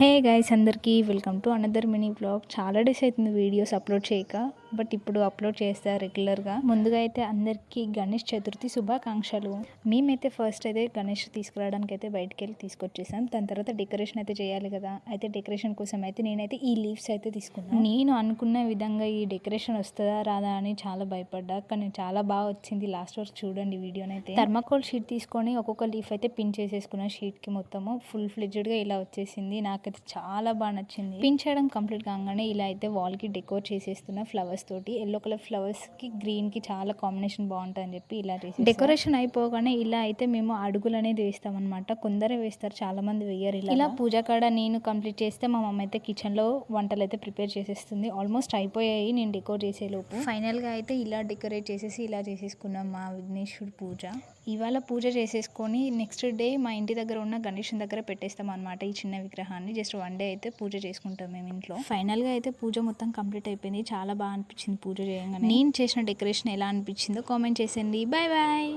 Hey guys అందరికీ welcome to another mini blog. చాలా days అవుతుంది వీడియోస్ అప్లోడ్ చేయక, బట్ ఇప్పుడు అప్లోడ్ చేస్తా రెగ్యులర్గా. ముందుగా అయితే అందరికీ గణేష్ చతుర్థి శుభాకాంక్షలు. మేమైతే ఫస్ట్ అయితే గణేష్ తీసుకురావడానికి అయితే బయటకు వెళ్ళి తీసుకొచ్చేసాం. దాని తర్వాత డెకరేషన్ అయితే చేయాలి కదా. అయితే డెకరేషన్ కోసం అయితే నేనైతే ఈ లీవ్స్ అయితే తీసుకున్నాను. నేను అనుకున్న విధంగా ఈ డెకరేషన్ వస్తుందా రాదా అని చాలా భయపడ్డా, కానీ చాలా బాగా వచ్చింది. లాస్ట్ వరకు చూడండి వీడియోనైతే. థర్మాకోల్ షీట్ తీసుకొని ఒక్కొక్క లీఫ్ అయితే పిన్ చేసేసుకున్న షీట్కి మొత్తము ఫుల్ ఫ్లెడ్జ్డ్గా ఇలా వచ్చేసింది. నాకైతే చాలా బాగా నచ్చింది. పిన్ చేయడం కంప్లీట్ కాగానే ఇలా అయితే వాల్ కి డెకోర్ చేసేస్తున్న ఫ్లవర్స్ తోటి. ఎల్లో కలర్ ఫ్లవర్స్ కి గ్రీన్ కి చాలా కాంబినేషన్ బాగుంటుంది అని చెప్పి ఇలా చేసి డెకరేషన్ అయిపోగానే ఇలా అయితే మేము అడుగులు అనేది వేస్తాం అనమాట. కొందరే వేస్తారు, చాలా మంది వేయరు. ఇలా పూజ కాడ నేను కంప్లీట్ చేస్తే మా మమ్మ అయితే కిచెన్ లో వంటలు అయితే ప్రిపేర్ చేసేస్తుంది. ఆల్మోస్ట్ అయిపోయాయి నేను డెకోర్ చేసే లోపు. ఫైనల్ గా అయితే ఇలా డెకరేట్ చేసేసి ఇలా చేసేసుకున్నాం మా విఘ్నేశ్వరుడు పూజ. ఇవాళ పూజ చేసేసుకొని నెక్స్ట్ డే మా ఇంటి దగ్గర ఉన్న గణేష్ దగ్గర పెట్టేస్తాం అనమాట ఈ చిన్న విగ్రహాన్ని. జస్ట్ వన్ డే అయితే పూజ చేసుకుంటాం మేము ఇంట్లో. ఫైనల్ గా అయితే పూజ మొత్తం కంప్లీట్ అయిపోయింది. చాలా బాగా అనిపించింది పూజ చేయగానే. నేను చేసిన డెకరేషన్ ఎలా అనిపించిందో కామెంట్ చేసేయండి. Bye bye.